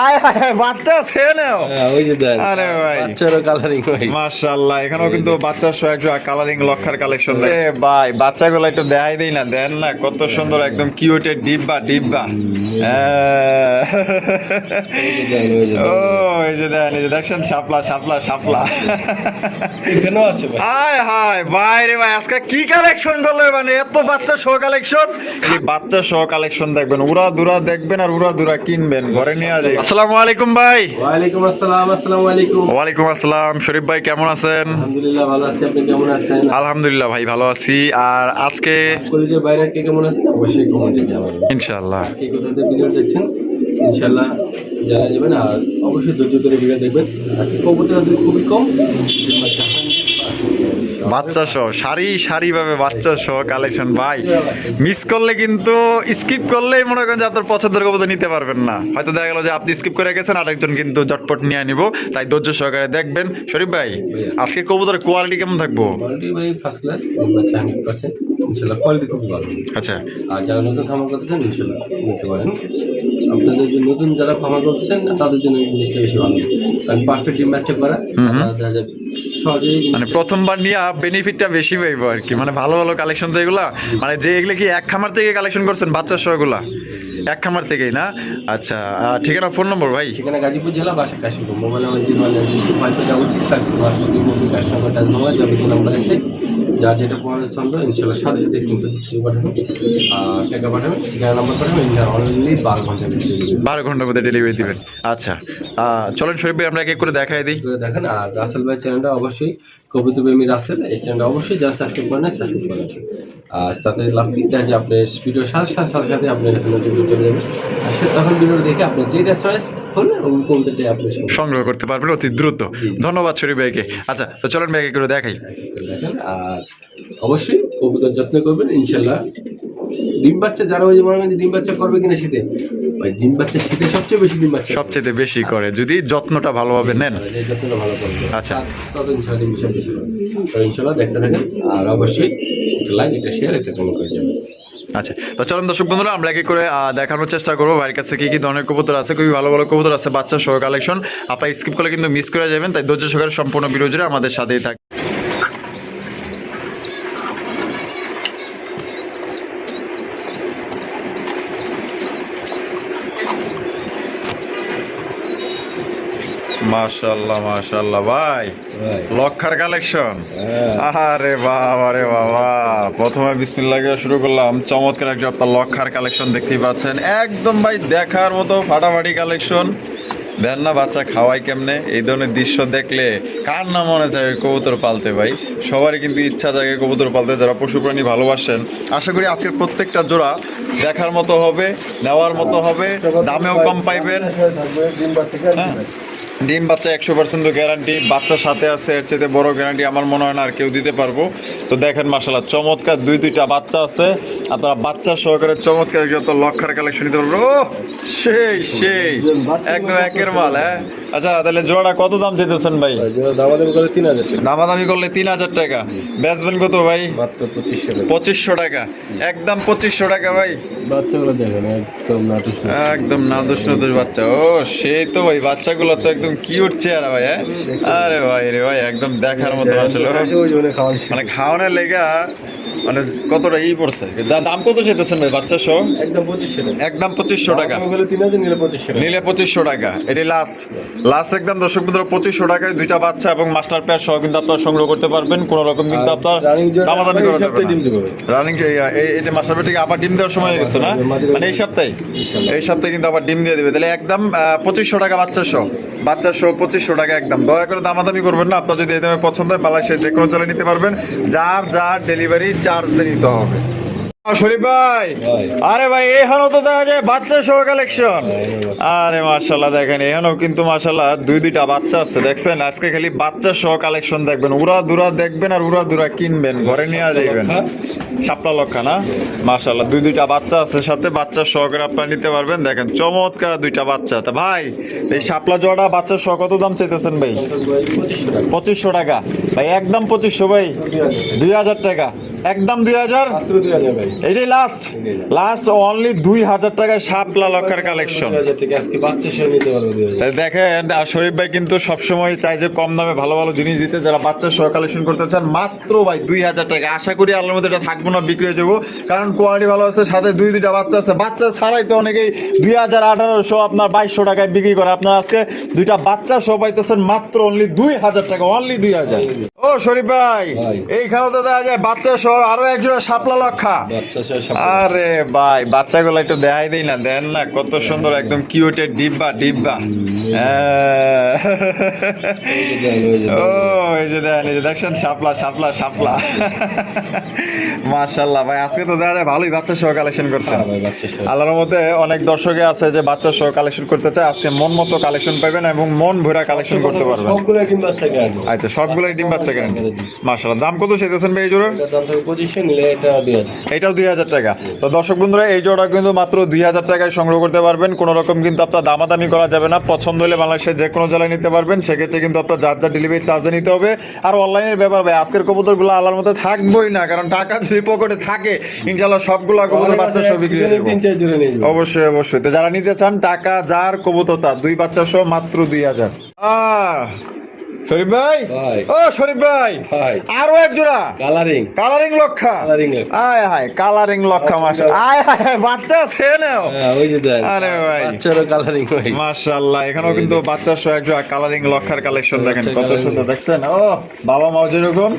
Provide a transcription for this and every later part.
আয় হায় হায়, বাচ্চা আছে না? ওই যে দেন আরে ভাই বাচ্চারও কালারিং ভাই। মাশাআল্লাহ, এখানেও কিন্তু বাচ্চার সহ একটু কালারিং লক্ষার কালেকশন। ভাই বাচ্চাগুলো একটু দেখাই দেই না, দেন না কত সুন্দর একদম কিউটের ডিব্বা ডিব্বা। ও এই যে দেখেন, এই যে দেখছেন শাপলা শাপলা শাপলা। এখানেও আছে ভাই। হায় হায় ভাই রে ভাই, আজকে কি কালেকশন করলে, মানে এত বাচ্চা সহ কালেকশন। এই বাচ্চা সহ কালেকশন দেখবেন, উড়া দুরা দেখবেন আর উড়া দুরা কিনবেন, ঘরে নিয়ে যাবেন। আসসালামু আলাইকুম ভাই। ওয়ালাইকুম আসসালাম। আসসালামু আলাইকুম। ওয়ালাইকুম আসসালাম। শরীফ ভাই কেমন আছেন? আলহামদুলিল্লাহ ভালো আছি, আপনি কেমন আছেন? আলহামদুলিল্লাহ ভাই ভালো আছি। আর আজকে কলেজের বাইরে কে কেমন আছেন অবশ্যই কমেন্টে জানাবেন। ইনশাআল্লাহ কে কোথা থেকে ভিডিও দেখছেন ইনশাআল্লাহ জানা যাবেন, আর অবশ্যই ধৈর্য ধরে ভিডিও দেখবেন। আজকে কবুতর আছে খুবই কম, বাচ্চা সহ সারি সারি ভাবে বাচ্চা সহ কালেকশন ভাই। মিস করলে কিন্তু, স্কিপ করলেই মনে করেন যে আপনার পছন্দের কবুতর নিতে পারবেন না। হয়তো দেখা গেল যে আপনি স্কিপ করে গেছেন, আরেকজন কিন্তু জটপট নিয়ে নিব, তাই ধৈর্য সহকারে দেখবেন। শরীফ ভাই আজকে কবুতরের কোয়ালিটি কেমন থাকবো? কোয়ালিটি ভাই ফার্স্ট ক্লাস, 100% ইনশাআল্লাহ কোয়ালিটি খুব ভালো। আচ্ছা আর যারা নতুন খামার করতে চান ইনশাআল্লাহ নিতে পারেন। আপনাদের জন্য নতুন যারা খামার করতে চান তাদের জন্য এই জিনিসটা বেশি ভালো, কারণ পারফেক্ট ডিম বাচ্চা করা দেখা যায় সহজেই, মানে প্রথমবার নিয়ে বেনিফিটটা বেশি পাইব আর কি। মানে ভালো ভালো কালেকশন তো এগুলা, মানে যে এগুলো কি এক খামার থেকে কালেকশন করছেন বাচ্চা সহ এগুলা? এক খামার থেকেই না? আচ্ছা ঠিকানা ফোন নম্বর ভাই? সেখানে গাজীপুর জেলা বাসা কাশিমপুর, মোবাইল নাম্বার 01625 দেওয়া উচিত থাকবে। আর যদি নতুন কাস্টমার তার মোবাইল যাবে তো নাম্বার একটাই, যার যেটা পছন্দ ইনশাআল্লাহ সাথে সাথে স্ক্রিনশট ছবি পাঠাবেন আর টাকা পাঠাবেন, ঠিকানা নাম্বার পাঠাবেন, অনলি 12 ঘন্টার ভিতরে 12 ঘন্টার মধ্যে ডেলিভারি দিবেন। আচ্ছা চলেন শরীফ ভাই আমরা এক এক করে দেখাই দিই। দেখেন। আর রাসেল ভাই চ্যানেলটা অবশ্যই, কবিতা প্রেমী রাসেল, এই চ্যানেলটা অবশ্যই যারা সাবস্ক্রাইব করেন সাবস্ক্রাইব করেন। আর তাতে লাভ কি যে আপনার ভিডিও সাথে সাথে সাথে আপনার কাছে নোটিফিকেশন চলে যাবে, আর সে তখন ভিডিও দেখে আপনার যেটা চয়েস হলে ওই কবিতাটাই আপনি সংগ্রহ করতে পারবেন অতি দ্রুত। ধন্যবাদ শরীফ ভাইকে। আচ্ছা তো চলেন ভাই এক এক করে দেখাই। দেখেন। আর অবশ্যই কবুতর যত্ন করবেন ইনশাল্লাহ। ডিম বাচ্চা যারা ওই যে মনে করেন যে ডিম বাচ্চা করবে কিনা শীতে, ভাই ডিম বাচ্চা শীতে সবচেয়ে বেশি ডিম বাচ্চা সবচেয়ে বেশি করে যদি যত্নটা ভালোভাবে নেন। এই যত্নটা ভালো করবে। আচ্ছা। তত ইনশাল্লাহ ডিম বাচ্চা বেশি হবে। তো ইনশাল্লাহ দেখতে থাকেন, আর অবশ্যই একটা লাইক, একটা শেয়ার, একটা কমেন্ট করে যাবেন। আচ্ছা তো চলুন দর্শক বন্ধুরা আমরা এক এক করে দেখানোর চেষ্টা করবো ভাইয়ের কাছে কি কি ধরনের কবুতর আছে। খুবই ভালো ভালো কবুতর আছে বাচ্চা সহ কালেকশন। আপনারা স্কিপ করলে কিন্তু মিস করে যাবেন, তাই ধৈর্য সহকারে সম্পূর্ণ ভিডিও জুড়ে আমাদের সাথেই থাক। মাশাআল্লাহ মাশাআল্লাহ ভাই, লক্ষার কালেকশন। আরে বাবা রে বাবা, প্রথমে বিসমিল্লাহ দিয়ে শুরু করলাম। চমৎকার একটা আপনার লক্ষার কালেকশন দেখতেই পাচ্ছেন, একদম ভাই দেখার মতো ফাটাফাটি কালেকশন। দেন না বাচ্চা খাওয়াই কেমনে, এই ধরনের দৃশ্য দেখলে কার না মনে চায় কবুতর পালতে ভাই। সবারই কিন্তু ইচ্ছা জাগে কবুতর পালতে, যারা পশু প্রাণী ভালোবাসেন। আশা করি আজকের প্রত্যেকটা জোড়া দেখার মতো হবে, নেওয়ার মতো হবে, দামেও কম পাইবেন। ডিম বাচ্চা 100% গ্যারান্টি, বাচ্চার সাথে আছে, এর চেয়ে বড় গ্যারান্টি আমার মনে হয় না আর কেউ দিতে পারবো। তো দেখেন মাশাআল্লাহ চমৎকার দুইটা বাচ্চা আছে, আপনারা বাচ্চা সহকারে চমৎকার যত লক্ষার কালেকশন নিতে পারবেন। ও সেই সেই একদম একের মাল। হ্যাঁ আচ্ছা তাহলে জোড়াটা কত দাম চেয়েছেন ভাই? দামাদামি করলে 3000 টাকা। দামাদামি করলে 3000 টাকা। বেচবেন কত ভাই? মাত্র 2500 টাকা। 2500 টাকা, একদম 2500 টাকা ভাই। বাচ্চাগুলো দেখেন একদম নাটুস, একদম নাদুস নাদুস বাচ্চা। ও সেই তো ভাই, বাচ্চাগুলো তো একদম কিউট চেহারা ভাই। হ্যাঁ আরে ভাই রে ভাই, একদম দেখার মতো আসলে। মানে খাওয়ানোর লেগা মানে কতটা পড়ছে। দাম কত চেয়েছেন ভাই বাচ্চা সহ? একদম 2500 টাকা। একদম 2500 টাকা। 3000 নিলে 2500 টাকা। নিলে 2500 টাকা, এটি লাস্ট একদম দর্শক বন্ধুরা 2500 টাকায় দুইটা বাচ্চা এবং মাস্টার পেয়ার সহ কিন্তু আপনারা সংগ্রহ করতে পারবেন। কোনো রকম কিন্তু আপনার দামাদামি করা যাবে না। রানিং এই মাস্টার পেয়ার থেকে আবার ডিম দেওয়ার সময় হয়ে গেছে না, মানে এই সপ্তাহে কিন্তু আবার ডিম দিয়ে দেবে। তাহলে একদম 2500 টাকা বাচ্চা সহ 2500 টাকা একদম। দয়া করে দামাদামি করবেন না। আপনার যদি এই দামে পছন্দ হয় বাংলাদেশের যে কোনো জেলায় নিতে পারবেন, যার ডেলিভারি চার্জ দিয়ে নিতে হবে। শরীফ ভাই আরে ভাই এখানেও তো দেখা যায় বাচ্চা সহ কালেকশন। আরে মাশাআল্লাহ দেখেন এখানেও কিন্তু মাশাআল্লাহ দুইটা বাচ্চা আছে, দেখছেন। আজকে খালি বাচ্চা সহ কালেকশন দেখবেন, উড়া দুরা দেখবেন আর উড়া দুরা কিনবেন, ঘরে নিয়ে যাবেন। শাপলা লক্ষা না? মাশাআল্লাহ দুইটা বাচ্চা আছে, সাথে বাচ্চা সহকারে আপনারা নিতে পারবেন। দেখেন চমৎকার দুইটা বাচ্চা। তা ভাই এই শাপলা জোড়া বাচ্চা সহ কত দাম চাইতেছেন ভাই? 2500 টাকা ভাই, একদম 2500 ভাই। 2000 টাকা একদম 2000, মাত্র 2000 ভাই। এইটাই লাস্ট অনলি 2000 টাকায় শাপলা লক্ষার কালেকশন। 2000 টাকা আজকে বাচ্চা সহ নিতে পারবে 2000। তাই দেখেন, আর শরীফ ভাই কিন্তু সবসময় চাই যে কম দামে ভালো ভালো জিনিস দিতে। যারা বাচ্চা সহ কালেকশন করতে চান মাত্র ভাই 2000 টাকা। আশা করি আল্লাহর মধ্যে এটা থাকবো না, বিক্রি হয়ে যাবো, কারণ কোয়ালিটি ভালো আছে, সাথে দুইটা বাচ্চা আছে। বাচ্চা ছাড়াই তো অনেকেই 2000-1800 আপনার 2200 টাকায় বিক্রি করে। আপনার আজকে দুইটা বাচ্চা সহ পাইতেছেন মাত্র অনলি 2000 টাকা, অনলি 2000। ও শরীফ ভাই, এইখানেও তো দেখা যায় বাচ্চা সহ আরো একজোড়া শাপলা লক্ষা। বাচ্চা সহ আরে ভাই, বাচ্চাগুলো একটু দেখাই দেই না, দেন না কত সুন্দর, একদম কিউটের ডিব্বা। ও এই যে দেখেন, এই যে দেখছেন, শাপলা। মাশাআল্লাহ ভাই, আজকে তো দেখা যায় ভালোই বাচ্চা সহ কালেকশন করছেন। আল্লাহর মধ্যে অনেক দর্শকে আছে যে বাচ্চা সহ কালেকশন করতে চায়। আজকে মন মতো কালেকশন পাবেন এবং মন ভরা কালেকশন করতে পারবেন। সবগুলো ডিম বাচ্চা গ্যারান্টি। আচ্ছা, সবগুলোই ডিম বাচ্চা গ্যারান্টি। মাশাআল্লাহ, দাম কত চাইতেছেন ভাই এই জোড়া? এটা দাম থাকে 2500, নিলে এটা 2000। এটাও 2000 টাকা। তো দর্শক বন্ধুরা, এই জোড়া কিন্তু মাত্র 2000 টাকায় সংগ্রহ করতে পারবেন। কোনো রকম কিন্তু আপনার দামাদামি করা যাবে না। পছন্দ হলে বাংলাদেশের যে কোনো জেলায় নিতে পারবেন। সেক্ষেত্রে কিন্তু আপনার যার ডেলিভারি চার্জে নিতে হবে। আর অনলাইনের ব্যাপার ভাই, আজকের কবুতরগুলো আল্লাহর মধ্যে থাকবোই না, কারণ টাকা যদি পকেটে থাকে ইনশাআল্লাহ সবগুলো কবুতর বাচ্চা সহ বিক্রি হয়ে যাবে। 3-4 জোড়া নিয়ে যাবে। অবশ্যই। তো যারা নিতে চান, টাকা যার কবুতর তার, 2 বাচ্চা সহ মাত্র 2000। শরীফ ভাই, ও শরীফ ভাই, আরো এক জোড়া কালারিং লক্ষা। কালারিং লক্ষা। বাচ্চা আছে না? আরে ভাই, মাশাআল্লাহ, এখানেও কিন্তু বাচ্চা সহ এক জোড়া কালারিং লক্ষার কালেকশন। দেখেন কত সুন্দর, দেখছেন? ও বাবা মাও যেরকম,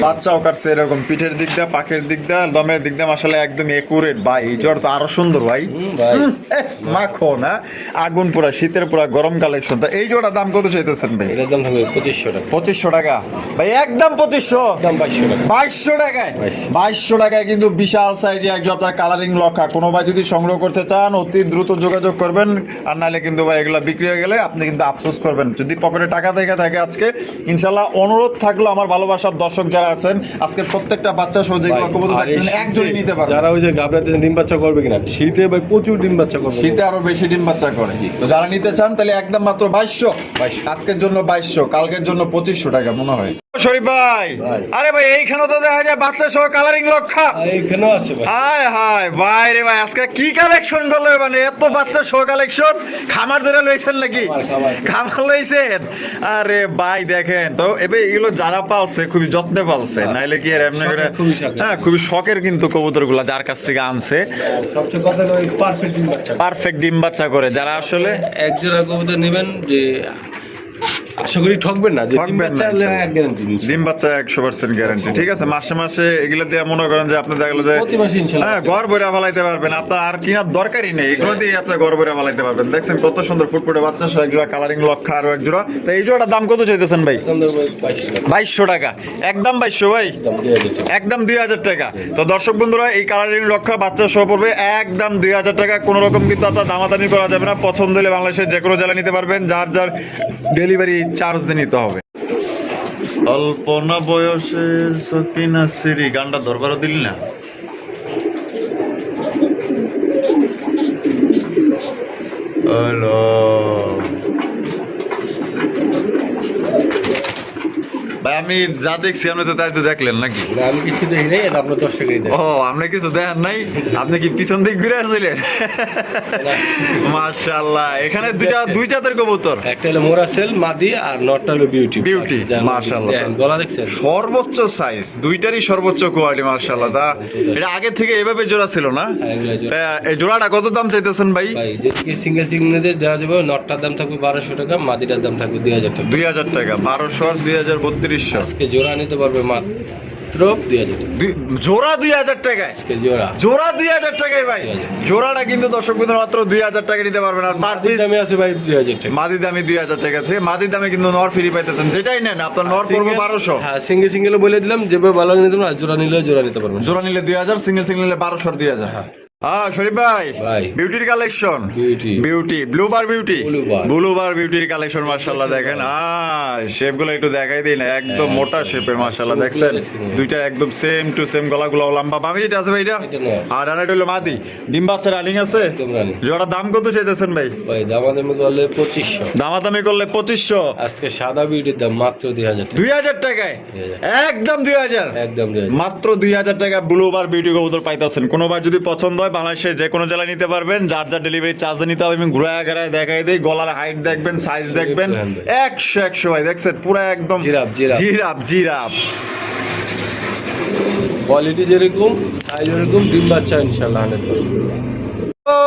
বাচ্চাও কাটছে এরকম, পিঠের দিক দিয়ে, পাখের দিক দিয়ে, দমের দিক দিয়ে, মাশাআল্লাহ একদম একুরেট ভাই। এই জোড়া তো আরো সুন্দর ভাই। মাখো না, আগুন পুরা, শীতের পুরা গরম কালেকশন। তো এই জোড়া দাম কত চাইতেছেন ভাই? এটার দাম থাকবে 2500 টাকা ভাই, একদম 2500, 2200 টাকায়। 2200 টাকায় কিন্তু বিশাল সাইজে একজন আপনার কালারিং লক্ষা। কোনো ভাই যদি সংগ্রহ করতে চান, অতি দ্রুত যোগাযোগ করবেন। আর নাহলে কিন্তু ভাই এগুলো বিক্রি হয়ে গেলে আপনি কিন্তু আফসোস করবেন। যদি পকেটে টাকা থেকে থাকে আজকে, ইনশাল্লাহ অনুরোধ থাকলো আমার ভালোবাসার দর্শক যারা আছেন, আজকে প্রত্যেকটা বাচ্চা সহ যেগুলো কবুতর দেখছেন একজনই নিতে পারবেন। যারা ওই যে গাবরাতে ডিম বাচ্চা করবে কিনা, শীতে ভাই প্রচুর ডিম বাচ্চা করবে, শীতে আরো বেশি ডিম বাচ্চা করে। তো যারা নিতে চান তাহলে একদম মাত্র 2200। আজকের জন্য 2200, কালকের জন্য 2500 টাকা মনে হয়। শরীফ ভাই, আরে ভাই এইখানেও তো দেখা যায় বাচ্চা সহ কালারিং লক্ষা। এইখানেও আছে ভাই। হায় ভাই রে ভাই, আজকে কি কালেকশন করলো, মানে এত বাচ্চা সহ কালেকশন। খামার ধরে লইছেন নাকি? খামার লইছেন? আরে ভাই দেখেন তো, এবার এগুলো যারা পালছে খুবই যত্নে পালছে, নাইলে কি আর এমনি করে। হ্যাঁ, খুবই শখের কিন্তু কবুতর গুলা যার কাছ থেকে আনছে। সবচেয়ে কথা হলো পারফেক্ট ডিম বাচ্চা করে। যারা আসলে এক জোড়া কবুতর নেবেন, যে আশা করি ঠকবেন না, যে ডিম বাচ্চা গ্যারান্টি, ডিম বাচ্চা 100% গ্যারান্টি। ঠিক আছে, মাসে মাসে এগুলো দিয়ে মনে করেন যে আপনি দেখলো যে প্রতি মাসে ইনশাআল্লাহ হ্যাঁ ঘর ভরে ফলাইতে পারবেন। আপনার আর কিনার দরকারই নেই, এগুলো দিয়ে আপনি ঘর ভরে ফলাইতে পারবেন। দেখছেন কত সুন্দর ফুটফুটে বাচ্চা সহ এক জোড়া কালারিং লক্ষা, আরো এক জোড়া। তো এই জোড়াটার দাম কত চাইতেছেন ভাই? 2200 টাকা, একদম 2200 ভাই, একদম 2000 টাকা। তো দর্শক বন্ধুরা, এই কালারিং লক্ষা বাচ্চা সহ পড়বে একদম 2000 টাকা। কোনো রকম কিন্তু আপনার দামাদামি করা যাবে না। পছন্দ হলে বাংলাদেশের যে কোনো জেলা নিতে পারবেন, যার ডেলিভারি চার্জ দিয়ে নিতে হবে। অল্পনা বয়সে সকিনা সিরি গানটা দরবারও দিলি না? হ্যালো ভাই, আমি যা দেখছি আপনি তো তাই তো দেখলেন নাকি? আমি কিছু দেখি নাই, এটা আপনার দর্শকই দেখে। ও, আপনি কিছু দেখেন নাই? আপনি কি পিছন দিক ঘুরে আসছিলেন? মাশাআল্লাহ, এখানে দুই জাতের কবুতর, একটা হলো মোরাসেল মাদি, আর নটটা হলো বিউটি। মাশাআল্লাহ, গলা দেখছেন সর্বোচ্চ সাইজ, দুইটারই সর্বোচ্চ কোয়ালিটি। মাশাআল্লাহ, তা এটা আগে থেকে এভাবে জোড়া ছিল না? এই জোড়াটা কত দাম চাইতেছেন ভাই? ভাই যেদিকে সিঙ্গেল দেওয়া যাবে, নটটার দাম থাকবে 1200 টাকা, মাদিটার দাম থাকবে 2000 টাকা। 2000 টাকা, 1200 আর 2000 3200। আজকে জোড়া নিতে পারবে মাত্র 2000 টাকা। জোড়া 2000 টাকায়? আজকে জোড়া 2000 টাকায় ভাই। জোড়াটা কিন্তু দর্শক বন্ধুরা মাত্র 2000 টাকা নিতে পারবেন। আর পার পিস দামে আছে ভাই 2000 টাকা। মাদি দামে 2000 টাকা আছে। মাদি দামে কিন্তু নর ফ্রি পাইতেছেন, যেটাই নেন আপনার নর পড়বে 1200। হ্যাঁ, সিঙ্গেল বলে দিলাম, যেভাবে ভালো নিতে পারবেন। জোড়া নিলে জোড়া নিতে পারবেন। জোড়া নিলে 2000, সিঙ্গেল নিলে 1200 আর 2000। শরীফ ভাই ভাই। বিউটির কালেকশন বিউটি ব্লুবার বিউটির কালেকশন মাশাআল্লাহ দেখেন শেপগুলো একটু দেখাই দিন একদম মোটা শেপের মাশাআল্লাহ দেখছেন দুইটা একদম সেম টু সেম গলাগুলো লম্বা বামে যেটা আছে ভাই এটা আর আরেকটা হলো মাদি ডিম বাচ্চা রানিং আছে জোড়া দাম কত চাইতেছেন ভাই ভাই দামাদামি করলে 2500 দামাদামি করলে 2500 আজকে সাদা বিউটির দাম মাত্র 2000 টাকায় একদম 2000 একদম মাত্র 2000 টাকা ব্লুবার বিউটি কবুতর পাইতাছেন কোনোবার যদি পছন্দ হয় বাংলাদেশের যে কোনো জেলায় নিতে পারবেন যার যার ডেলিভারি চার্জ নিতে হবে আমি ঘুরায় ঘুরায় দেখাই দিই গলার হাইট দেখবেন সাইজ দেখবেন 100 ভাই দেখছেন পুরো একদম জিরাফ কোয়ালিটি যেরকম সাইজ যেরকম ডিম বাচ্চা ইনশাআল্লাহ 100%। ও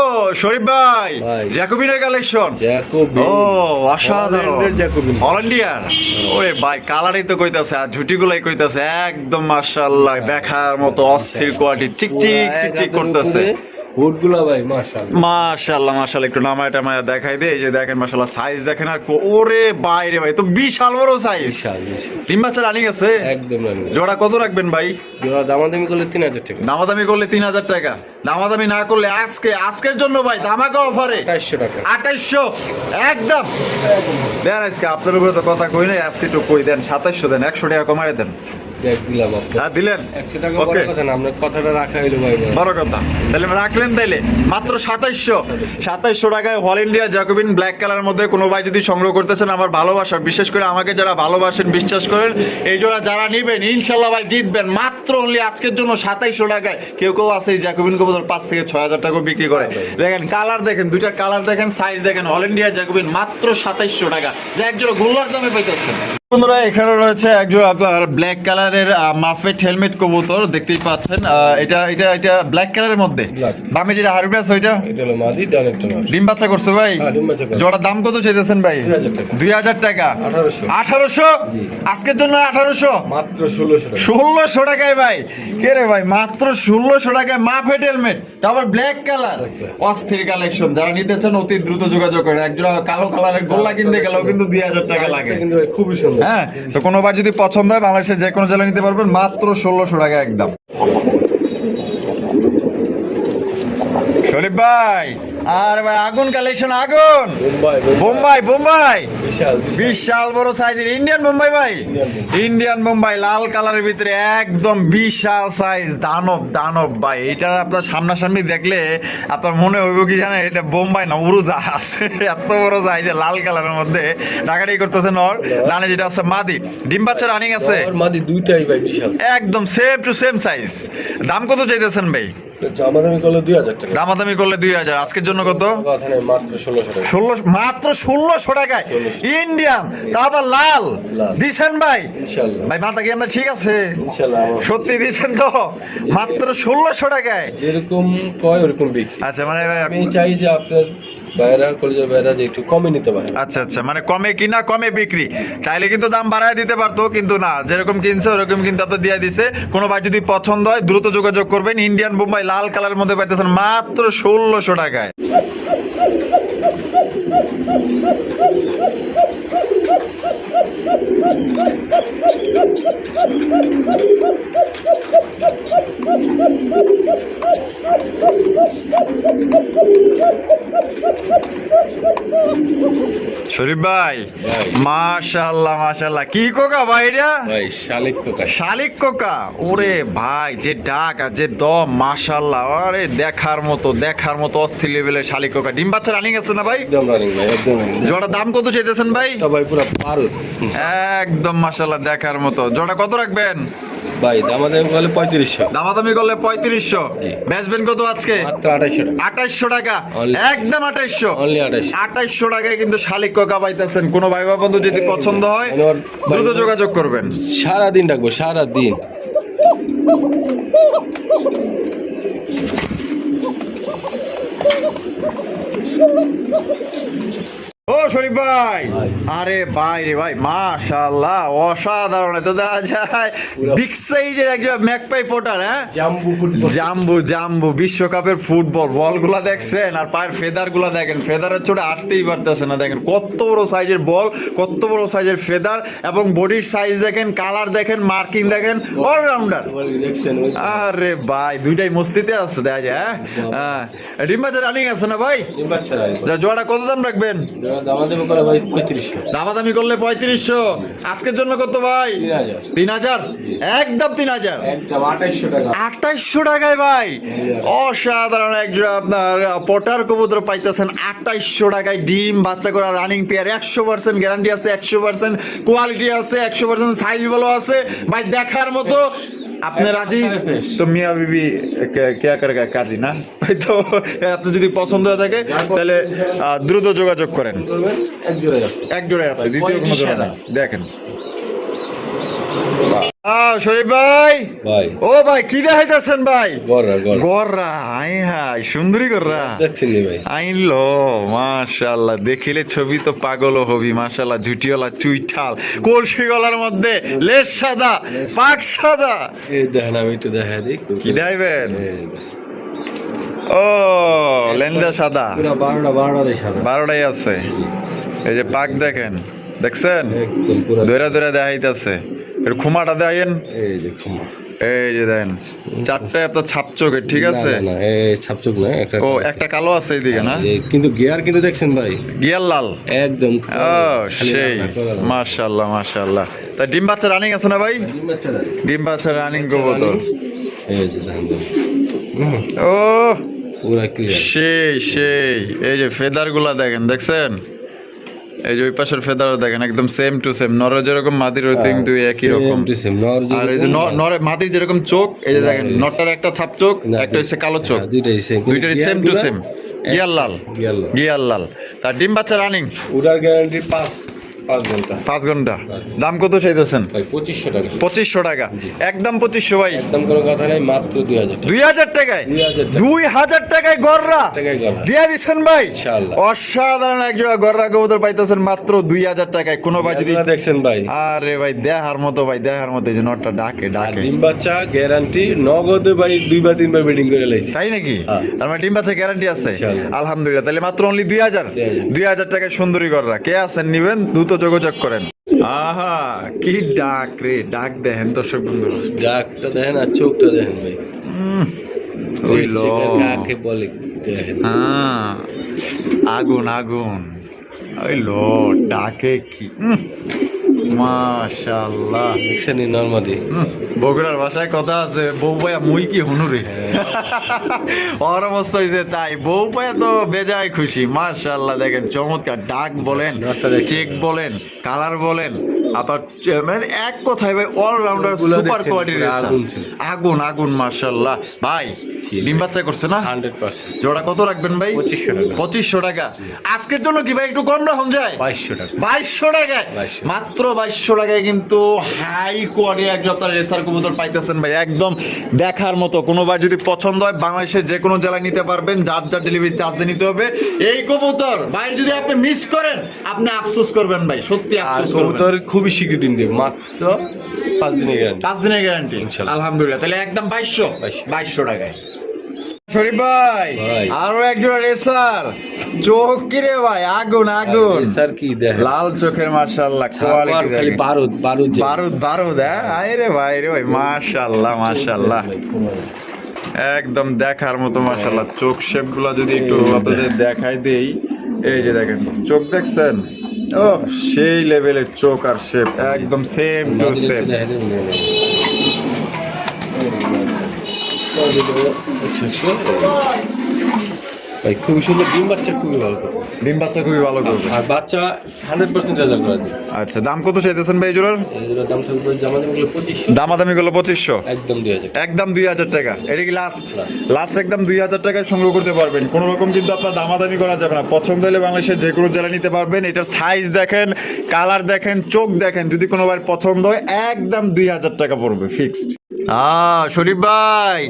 শরীফ ভাই জ্যাকোবিনের কালেকশন ও অসাধারণ অল ইন্ডিয়ান ওরে ভাই কালারই তো কইতাছে আর ঝুটিগুলাই কইতাছে একদম মাশাআল্লাহ দেখার মতো অস্থির কোয়ালিটি চিকচিক করতেছে হুডগুলা ভাই মাশাআল্লাহ একটু নামায় টামায় দেখাই দে এই যে দেখেন মাশাআল্লাহ সাইজ দেখেন আর ওরে বাইরে ভাই তো বিশাল বড় সাইজ ডিম বাচ্চা রানিং আছে একদম রানিং জোড়া কত রাখবেন ভাই জোড়া দামাদামি করলে 3000 টাকা দামাদামি করলে 3000 টাকা দামাদামি না করলে আজকের জন্য ভাই ধামাকা অফারে 2800 টাকা 2800 একদম দেন আজকে আপনার উপরে তো কথা কই নাই আজকে একটু কই দেন 2700 দেন 100 টাকা কমায় দেন দিলাম আপনাকে দিলেন 100 টাকা বড় কথা না আপনার কথাটা রাখা হইলো ভাই বড় কথা তাহলে রাখলেন তাইলে মাত্র 2700 টাকায় অল ইন্ডিয়া জ্যাকোবিন ব্ল্যাক কালারের মধ্যে কোনো ভাই যদি সংগ্রহ করতেছেন আমার ভালোবাসা বিশেষ করে আমাকে যারা ভালোবাসেন বিশ্বাস করেন এই জোড়া যারা নেবেন ইনশাআল্লাহ ভাই জিতবেন মাত্র অনলি আজকের জন্য 2700 টাকায় কেউ আছে এই জ্যাকোবিন কবুতর 5 থেকে 6000 টাকা বিক্রি করে দেখেন কালার দেখেন দুইটা কালার দেখেন সাইজ দেখেন অল ইন্ডিয়া জ্যাকোবিন মাত্র 2700 টাকা যা এক জোড়া গোল্লার দামে পাইতেছেন বন্ধুরা এখানে রয়েছে একজোড়া আপনার ব্ল্যাক কালারের মাফেট হেলমেট কবুতর দেখতেই পাচ্ছেন এটা ব্ল্যাক কালারের মধ্যে বামে যেটা হারুডাস ওইটা এটা হলো মাদি ডানেরটা না ডিম বাচ্চা করছে ভাই জোড়া দাম কত চাইতেছেন ভাই 2000 টাকা 1800 আজকের জন্য 1800 মাত্র 1600 টাকায় ভাই কে রে ভাই মাত্র 1600 টাকায় মাফেট হেলমেট তারপর ব্ল্যাক কালার অস্থির কালেকশন যারা নিতে চান অতি দ্রুত যোগাযোগ করেন একজোড়া কালো কালারের গোল্লা কিনতে গেলেও কিন্তু 2000 টাকা লাগে কিন্তু খুবই সুন্দর হ্যাঁ তো কোনোবার যদি পছন্দ হয় বাংলাদেশের যে কোনো জেলায় নিতে পারবেন মাত্র 1600 টাকা একদম শরীফ ভাই আর ভাই আগুন কালেকশন আগুন বোম্বাই বিশাল বড় সাইজের ইন্ডিয়ান বোম্বাই ভাই ইন্ডিয়ান বোম্বাই লাল কালারের ভিতরে একদম বিশাল সাইজ দানব ভাই এটা আপনার সামনাসামনি দেখলে আপনার মনে হইব কি জানেন এটা বোম্বাই না উড়োজাহাজ এত বড় সাইজ লাল কালারের মধ্যে ডাকাডি করতেছে নর ডানে যেটা আছে মাদি ডিম বাচ্চা রানিং আছে মাদি দুইটাই ভাই বিশাল একদম সেম টু সেম সাইজ দাম কত চাইতেছেন ভাই দামাদামি করলে 2000 টাকা দামাদামি করলে 2000 আজকের জন্য কত মাত্র 1600 টাকা 16 মাত্র 1600 টাকায় ইন্ডিয়ান তারপর লাল দিছেন ভাই ইনশাআল্লাহ ভাই মাথা কি আমরা ঠিক আছে ইনশাআল্লাহ সত্যি দিছেন তো মাত্র 1600 টাকায় যেরকম কয় ওরকম বিক্রি আচ্ছা মানে আমি চাই যে আপনার বাইরা কলেজের বাইরা যে একটু কমে নিতে পারে আচ্ছা মানে কমে কিনা কমে বিক্রি চাইলে কিন্তু দাম বাড়ায় দিতে পারতো কিন্তু না যেরকম কিনছে ওরকম কিন্তু আপনার দিয়ে দিছে কোনো ভাই যদি পছন্দ হয় দ্রুত যোগাযোগ করবেন ইন্ডিয়ান বোম্বাই লাল কালারের মধ্যে পাইতেছেন মাত্র 1600 টাকায় শরীফ ভাই মাশাআল্লাহ কি কোকা ভাই এটা ভাই শালিক কোকা ওরে ভাই যে ডাক আর যে দম মাশাআল্লাহ আরে দেখার মতো অস্থির লেভেলের শালিক কোকা ডিম বাচ্চা রানিং আছে না ভাই একদম রানিং ভাই একদম জোড়া দাম কত চাইতেছেন ভাই ভাই পুরো পারুত একদম মাশাআল্লাহ দেখার মতো জোড়া কত রাখবেন ভাই দামাদামি করলে 3500 দামাদামি করলে 3500 বেচবেন কত আজকে মাত্র 2800 টাকা একদম 2800 অনলি 2800 টাকায় কিন্তু শালিক কোকা পাইতেছেন কোনো ভাই বন্ধু যদি পছন্দ হয় দ্রুত যোগাযোগ করবেন সারা দিন রাখবো সারা দিন ও শরীফ ভাই, আরে ভাই রে ভাই, মাশাআল্লাহ অসাধারণ। এত দেখা যায় বিগ সাইজের একজন ম্যাকপাই পোটার। হ্যাঁ, জাম্বু বিশ্বকাপের ফুটবল বলগুলা দেখছেন, আর পায়ের ফেদার গুলা দেখেন, ফেদারের চোটে আটতেই পারতেছে না। দেখেন কত বড় সাইজের বল, কত বড় সাইজের ফেদার, এবং বডির সাইজ দেখেন, কালার দেখেন, মার্কিং দেখেন, অলরাউন্ডার। আরে ভাই দুইটাই মস্তিতে আছে দেখা যায়। হ্যাঁ, ডিম বাচ্চা রানিং আছে না ভাই? জোড়াটা কত দাম রাখবেন? দামাদামি করলে 3500। আজকের জন্য কত ভাই? 3000। একদম 3000, 2800 টাকায় ভাই। অসাধারণ একজন আপনার পটার কবুতর পাইতেছেন 2800 টাকায়। ডিম বাচ্চা করা রানিং পেয়ার, 100% গ্যারান্টি আছে, 100% কোয়ালিটি আছে, 100% সাইজ ভালো আছে ভাই, দেখার মতো। আপনি রাজি তো মিয়া বিবি কে করে কাজি না ভাই। তো আপনি যদি পছন্দ হয়ে থাকে তাহলে দ্রুত যোগাযোগ করেন। এক জোড়ায় আছে, দ্বিতীয় কোনো জোড়া না। দেখেন শরীফ ভাই, ও ভাই কি দেখাইতেছেন ভাই? গররা, আই হাই সুন্দরী গররা আইনলো, মাশাআল্লাহ। দেখিলে ছবি তো পাগল হবি, মাশাআল্লাহ। ঝুটিওয়ালা চুইঠাল, কলসি গলার মধ্যে লেজ সাদা, পাক সাদা। আমি একটু দেখা দিই কি দেখাইবেন? ও লেন্দা সাদা, 12টাই আছে। এই যে পাক দেখেন, দেখছেন ধরে ধরে দেখাইতেছে। খুমাটা দেন, এই যে দেন চারটায় আপনার ছাপচোকের, ঠিক আছে? ছাপচোক না, একটা কালো আছে এইদিকে না, কিন্তু গিয়ার কিন্তু দেখছেন ভাই, গিয়ার লাল একদম। সেই মাশাআল্লাহ মাশাআল্লাহ। তা ডিম বাচ্চা রানিং আছে না ভাই? ডিম বাচ্চা রানিং কবুতর। ও সেই সেই, এই যে ফেদার গুলা দেখেন, দেখছেন? এই যে ওই পাশের ফেদার দেখেন, একদম সেম টু সেম। নরে যেরকম মাদির ওইতে কিন্তু একই রকম। আর এই যে নরে মাদির যেরকম চোখ, এই যে দেখেন নরটার একটা ছাপ চোখ, একটা হচ্ছে কালো চোখ, দুইটারই সেম টু সেম। গিয়ার লাল। তার ডিম বাচ্চা রানিং, উড়ার গ্যারান্টি 5 ঘন্টা। দাম কত চাইতেছেন? 2500 টাকা। একদম 2500 ভাই, একদম কোনো কথা নাই, মাত্র 2000 টাকায়। 2000 টাকায় গররা দিয়া দিচ্ছেন ভাই। অসাধারণ এক জোড়া গররা কবুতর পাইতেছেন মাত্র 2000 টাকায়। কোনো ভাই যদি দেখছেন ভাই, আরে ভাই দেখার মতো ভাই, দেখার মতো। এই যে নটটা ডাকে ডিম বাচ্চা গ্যারান্টি নগদে ভাই, 2 বা 3 বার বেডিং করে লাইছি। তাই নাকি? তার মানে ডিম বাচ্চা গ্যারান্টি আছে, আলহামদুলিল্লাহ। তাহলে মাত্র অনলি 2000 টাকায় সুন্দরী গররা। কে আছেন নিবেন, দ্রুত যোগাযোগ করেন। আহা কি ডাক রে, ডাক দেখেন দর্শক বন্ধু, ডাকটা দেখেন আর চোখটা দেখেন ভাই। কাকে বলে দেখেন, আগুন আগুন। ওই লো ডাকে কি, মাশাআল্লাহ। দেখছেন নরমালি বগুড়ার ভাষায় কথা আছে, বউ পায়া মুই কি হুনুরে। ওর অবস্থা হয়েছে তাই, বউ পায়া তো বেজায় খুশি। মাশাআল্লাহ দেখেন, চমৎকার ডাক বলেন, চেক বলেন, কালার বলেন, আবার মানে এক কথায় ভাই অলরাউন্ডার, সুপার কোয়ালিটির আগুন আগুন। মাশাআল্লাহ ভাই, ডিম বাচ্চা করছে না? 100%। জোড়া কত রাখবেন ভাই? 2500 টাকা। আজকের জন্য কি ভাই একটু কম রাখুন যায়? 2200 টাকায়, মাত্র 2200 টাকায় কিন্তু হাই কোয়ালিটি এক জোড়া রেসার কবুতর পাইতেছেন ভাই, একদম দেখার মতো। কোনোবার যদি পছন্দ হয় বাংলাদেশের যে কোনো জেলায় নিতে পারবেন, যার যার ডেলিভারি চার্জ দিয়ে নিতে হবে। এই কবুতর ভাই যদি আপনি মিস করেন, আপনি আফসোস করবেন ভাই, সত্যি আফসোস করবেন। কবুতর খুবই শীঘ্রই দিন দিবে, মাত্র 5 দিনের গ্যারান্টি। 5 দিনের গ্যারান্টি, আলহামদুলিল্লাহ। তাহলে একদম 2200 টাকায়। শরীফ ভাই আরো একজোড়া রেসার, চোখ কি রে ভাই, আগুন আগুন। রেসার কি দেখেন, লাল চোখের, মাশাআল্লাহ কোয়ালিটি খালি বারুদ বারুদ বারুদ বারুদ। আয় রে ভাই রে ভাই, মাশাআল্লাহ মাশাআল্লাহ, একদম দেখার মতো। মাশাআল্লাহ চোখ শেপ গুলা যদি একটু আপনাদের দেখাই দেই, এই যে দেখেন চোখ দেখছেন, ও সেই লেভেলের চোখ আর শেপ, একদম সেম টু সেম। ভাই খুবই সুন্দর, ডিম বাচ্চা খুবই ভালো করবে, ডিম বাচ্চা খুবই ভালো করবে, আর বাচ্চা 100% রেজাল্ট করে দেবে। আচ্ছা দাম কত চাইতেছেন ভাই জোড়ার? দাম থাকবে দামাদামি গুলো 2500, একদম 2000, একদম 2000 টাকা। এটা কি লাস্ট একদম 2000 টাকায় সংগ্রহ করতে পারবেন। কোনো রকম কিন্তু আপনার দামাদামি করা যাবে না। পছন্দ হলে বাংলাদেশের যে কোনো জেলা নিতে পারবেন। এটার সাইজ দেখেন, কালার দেখেন, চোখ দেখেন, যদি কোনোবার পছন্দ হয় একদম 2000 টাকা পড়বে ফিক্সড। শরীফ ভাই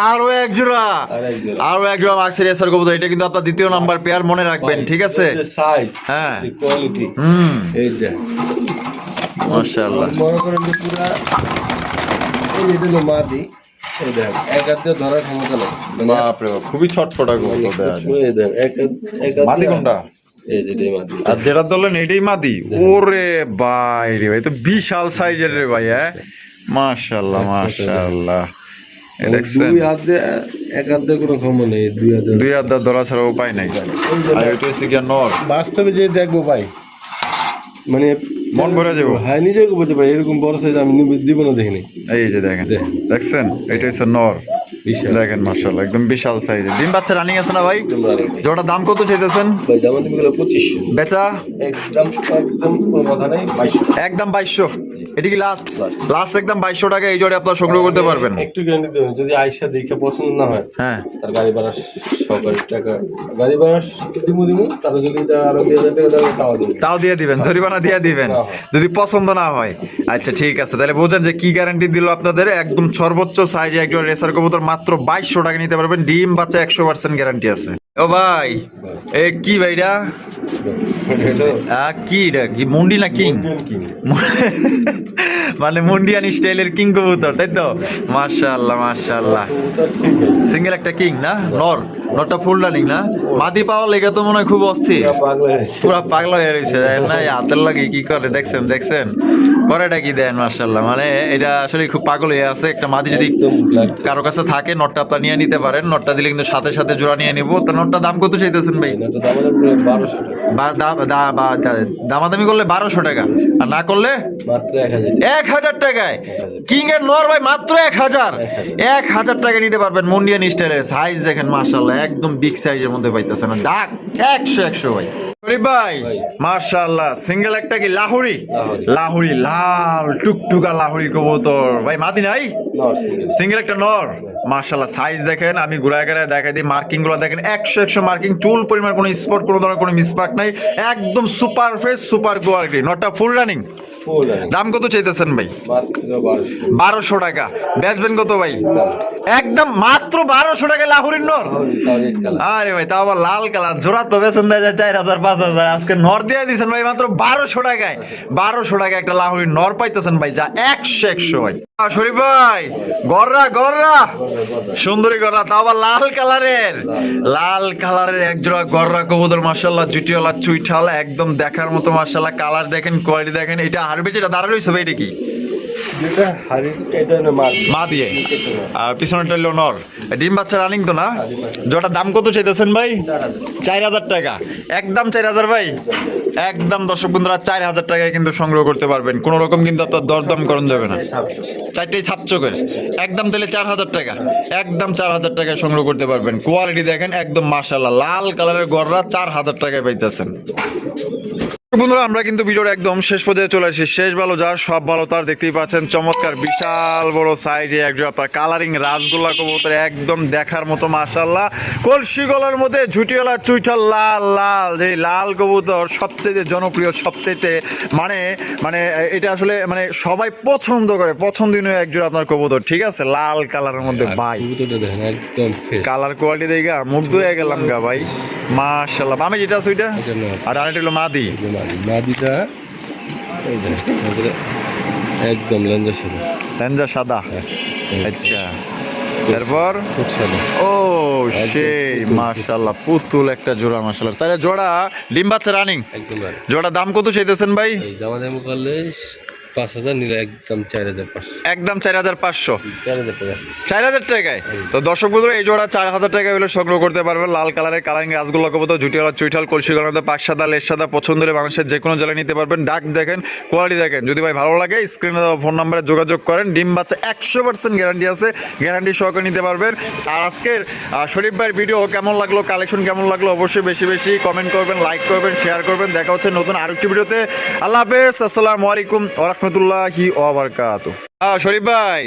আরো এক জোড়া মাক্সের এসার কবুতর, এটা কিন্তু আপনার দ্বিতীয় নাম্বার পেয়ার, মনে রাখবেন, ঠিক আছে? সাইজ, হ্যাঁ, কোয়ালিটি, এইটা মাশাআল্লাহ মনে করেন যে পুরা এই যে হলো মাদি, এই দেখ এক হাত দিয়ে ধরার ক্ষমতা নেই, বাপরে বাপ, খুবই ছটফটা কবুতর। এই দেখ এক হাত মাদি কোনটা? এই যে এটাই মাদি। আর যেটা ধরলেন এটাই মাদি? ওরে ভাই রে ভাই, তো বিশাল সাইজের রে ভাই। হ্যাঁ, মাশাআল্লাহ মাশাআল্লাহ। দেখছেন, দুই হাত দিয়ে, এক হাত দিয়ে কোনো ক্ষমতা নেই, দুই হাত দিয়ে, দুই হাত দিয়ে ধরা ছাড়া উপায় নাই। আর এটা হচ্ছে কি নর, বাস্তবে যে দেখবো ভাই, মানে মন ভরে যাবো। হ্যাঁ, নিজে বলতে ভাই এরকম বড় সাইজ আমি জীবনে দেখিনি। এই যে দেখেন, দেখছেন, এটা হচ্ছে নর, দেখেন মাশাআল্লাহ একদম বিশাল সাইজের। ডিম বাচ্চা রানিং আছে না ভাই? জোড়া দাম কত চাইতেছেন ভাই? দাম তুমি গেল 2500, বেচা একদম কোনো কথা নাই, 2200, একদম 2200। এটা কি লাস্ট একদম 2200 টাকা এই জোড়া আপনারা সংগ্রহ করতে পারবেন। একটু গ্যারান্টি দেবেন, যদি আয়সা দেখে পছন্দ না হয়, হ্যাঁ, তার গাড়ি ভাড়া সরকারি টাকা, গাড়ি ভাড়া দিমু তারপর যদি আরো 2000 টাকা দেবে তাও দিয়ে দিবেন, জরিমানা দিয়ে দিবেন যদি পছন্দ না হয়। আচ্ছা ঠিক আছে, তাহলে বোঝেন যে কি গ্যারান্টি দিল আপনাদের। একদম সর্বোচ্চ সাইজে একজন রেসার কবুতর মাত্র 2200 টাকা নিতে পারবেন। ডিম বাচ্চা 100% গ্যারান্টি আছে। ও ভাই, এ কি ভাইটা? কি এটা, কি মুন্ডি না কিং? মানে মুন্ডিয়ান স্টাইলের কিং কবুতর, তাই তো? মাশাআল্লাহ মাশাআল্লাহ। সিঙ্গেল একটা কিং না? নরটা ফুল রানিং না? মাদি পাওয়া লেগে তো মনে হয় খুব অস্থির, পুরা পাগলা হয়ে রয়েছে না? হাতের লাগে কি করে, দেখছেন করেটা কি দেন? মাশাআল্লাহ, মানে এটা আসলে খুব পাগল হয়ে আছে। একটা মাদি যদি কারো কাছে থাকে, নটটা আপনার নিয়ে নিতে পারেন। নটটা দিলে কিন্তু সাথে সাথে জোড়া নিয়ে নিবো। তো নটটা দাম কত চাইতেছেন ভাই? দামাদামি করলে 1200 টাকা, আর না করলে 1000 টাকায় কিং এর নর ভাই, মাত্র 1000 টাকা নিতে পারবেন। মুন্ডিয়ান স্টাইলের সাইজ দেখেন মাশাআল্লাহ, একদম বিগ সাইজের মধ্যে পাইতেছেন। ডাক 100 ভাই। ভাই মাশাআল্লাহ, সিঙ্গেল একটা কি লাহুরি লাল টুকটুকা লাহুরি কবুতর ভাই, মাদি নাই? সিঙ্গেল একটা নর, মাশাআল্লাহ সাইজ দেখেন। আমি ঘুরায় ঘুরায় দেখাই দিই, মার্কিং গুলো দেখেন 100 মার্কিং, চুল পরিমাণ কোনো স্পট, কোনো ধরনের কোনো মিসমার্ক নাই, একদম সুপার ফ্রেশ সুপার কোয়ালিটি। নটটা ফুল রানিং। দাম কত চাইতেছেন ভাই? 1200 টাকা। বেচবেন কত ভাই? একদম মাত্র 1200 টাকা লাহুরির নর। আরে ভাই, তাও আবার লাল কালার, জোড়া তো বেচেন দেয় 4000 5000, আজকে নর দিয়ে দিয়েছেন ভাই মাত্র 1200 টাকায়। 1200 টাকা একটা লাহুরির নর পাইতেছেন ভাই, যা 100 ভাই। শরীফ ভাই, গররা সুন্দরী গররা, তাও আবার লাল কালারের এক জোড়া গররা কবুতর মাশাআল্লাহ, জুটিওয়ালা চুইঠাল, একদম দেখার মতো মাশাআল্লাহ। কালার দেখেন, কোয়ালিটি দেখেন। এটা হারবে যেটা দাঁড়া রয়েছে ভাই, এটা কি? মা দিয়ে, আর পিছনেরটা হলো নর। ডিম বাচ্চা রানিং তো না? জোড়া দাম কত চাইতেছেন ভাই? 4000 টাকা। একদম 4000 ভাই, একদম দর্শক বন্ধুরা 4000 টাকায় কিন্তু সংগ্রহ করতে পারবেন। কোনো রকম কিন্তু আপনার দরদাম করণ যাবে না। চারটেই ছাপচকের একদম, তাহলে 4000 টাকা, একদম 4000 টাকায় সংগ্রহ করতে পারবেন। কোয়ালিটি দেখেন একদম মাশাআল্লাহ, লাল কালারের গররা 4000 টাকায় পাইতেছেন। বন্ধুরা, আমরা কিন্তু ভিডিওর একদম শেষ পর্যায়ে চলে আসি। শেষ ভালো যার সব ভালো তার, দেখতেই পাচ্ছেন চমৎকার বিশাল বড় সাইজে একজন আপনার কালারিং রাসগোল্লা কবুতর, একদম দেখার মতো মাশাআল্লাহ। কলসি গলার মধ্যে ঝুটিওয়ালা চুইঠাল লাল, যে লাল কবুতর সবচেয়ে জনপ্রিয়, সবচেয়ে মানে এটা আসলে মানে সবাই পছন্দ করে, পছন্দনীয় একজন আপনার কবুতর, ঠিক আছে? লাল কালারের মধ্যে ভাই, একদম কালার কোয়ালিটি দেখে মুগ্ধ হয়ে গেলাম গা ভাই, মাশাআল্লাহ। আমি যেটা আছে ওইটা, আর আরেকটা হলো মাদি। মাদিটা এই দেখেন একদম লেঞ্জা সাদা। আচ্ছা, তারপর ও সেই মাশাআল্লাহ, পুতুল একটা জোড়া মাশাআল্লাহ। তাহলে জোড়া ডিম বাচ্চা রানিং, জোড়া দাম কত চাইতেছেন ভাই? দাম করলে 5000 নিলে একদম 4500, একদম 4500, 4000 টাকায়। তো দর্শক বন্ধুরা, এই জোড়া 4000 টাকায় হলে সংগ্রহ করতে পারবেন। লাল কালারের কালারিং রাসগোল্লা কবুতর, জুটিওয়ালা চুইঠাল, কলসি গলার মধ্যে পাক সাদা, লেজ সাদা, পছন্দের মানুষের যে কোনো জেলায় নিতে পারবেন। ডাক দেখেন, কোয়ালিটি দেখেন। যদি ভাই ভালো লাগে স্ক্রিনে দেওয়া ফোন নাম্বারে যোগাযোগ করেন। ডিম বাচ্চা 100% গ্যারান্টি আছে, গ্যারান্টি সহকারে নিতে পারবেন। আর আজকের শরীফ ভাইয়ের ভিডিও কেমন লাগলো, কালেকশন কেমন লাগলো, অবশ্যই বেশি বেশি কমেন্ট করবেন, লাইক করবেন, শেয়ার করবেন। দেখা হচ্ছে নতুন আরেকটি ভিডিওতে। আল্লাহ হাফেজ, আসসালামু আলাইকুম ওয়া রাহমাতুল্লাহি ওয়া বারাকাতুহু। শরীফ ভাই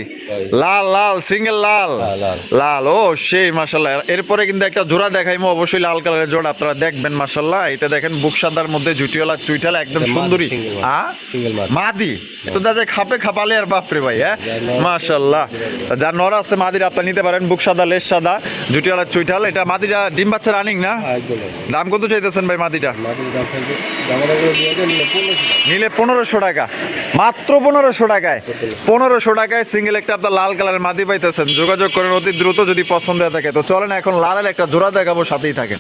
লাল লাল সিঙ্গেল লাল লাল। লাল ও সেই মাশাল্লাহ। এরপরে কিন্তু একটা জোড়া দেখাইমো, অবশ্যই লাল কালারের জোড়া আপনারা দেখবেন মাশাল্লাহ। এটা দেখেন বুক সাদার মধ্যে জুটিওয়ালা চুইটালা একদম এটা মাদি, সুন্দরী। single হ্যাঁ সিঙ্গেল মাদি। মাদি তো দাদা খাপে খাপালে আর বাপরে ভাই। হ্যাঁ মাশাল্লাহ, যার নর আছে মাদির আপনার নিতে পারেন, বুক সাদা লেস সাদা জুটিওয়ালা চুইটাল। এটা মাদিরা ডিম বাচ্চা রানিং না? একদম দাম কত চাইতেছেন ভাই মাদিটা? মাটির দাম থাকবে আমাদের দিয়ে দেন নিলে 1500 নিলে 1500 টাকা, মাত্র 1500 টাকায়। 1500 টাকায় সিঙ্গেল একটা আপনার লাল কালারের মাদি পাইতেছেন। যোগাযোগ করেন অতি দ্রুত যদি পছন্দ হয়ে থাকে। তো চলেন এখন লালের একটা জোড়া দেখাবো, সাথেই থাকেন।